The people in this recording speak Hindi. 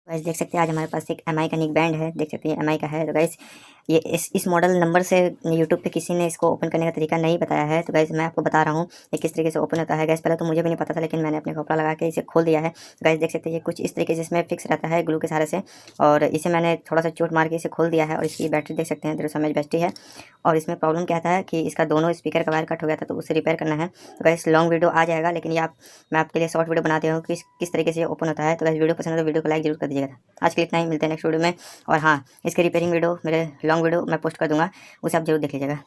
गाइस देख सकते हैं आज हमारे पास एक एमआई का निक बैंड है। देख सकते हैं एमआई का है। तो गाइस ये इस मॉडल नंबर से यूट्यूब पे किसी ने इसको ओपन करने का तरीका नहीं बताया है। तो गाइस मैं आपको बता रहा हूँ ये किस तरीके से ओपन होता है। गाइस पहले तो मुझे भी नहीं पता था, लेकिन मैंने अपने कपड़ा लगा के इसे खोल दिया है। गाइस देख सकते हैं ये कुछ इस तरीके से इसमें फिक्स रहता है ग्लू के सहारे से, और इसे मैंने थोड़ा सा चोट मार के इसे खोल दिया है। और इसकी बैटरी देख सकते हैं 150 mAh बैटरी है। और इसमें प्रॉब्लम क्या था कि इसका दोनों स्पीकर का वायर कट हो गया था, तो उसे रिपेयर करना है। तो गाइस लॉन्ग वीडियो आ जाएगा, लेकिन ये मैं आपके लिए शॉर्ट वीडियो बनाते हूँ कि किस तरीके से ये ओपन होता है। तो गाइस वीडियो पसंद है तो वीडियो को लाइक जरूर कर दीजिएगा। आज के लिए इतना ही, मिलते हैं नेक्स्ट वीडियो में। और हाँ, इसके रिपेयरिंग वीडियो, मेरे लॉन्ग वीडियो मैं पोस्ट कर दूंगा, उसे आप जरूर देख लीजिएगा।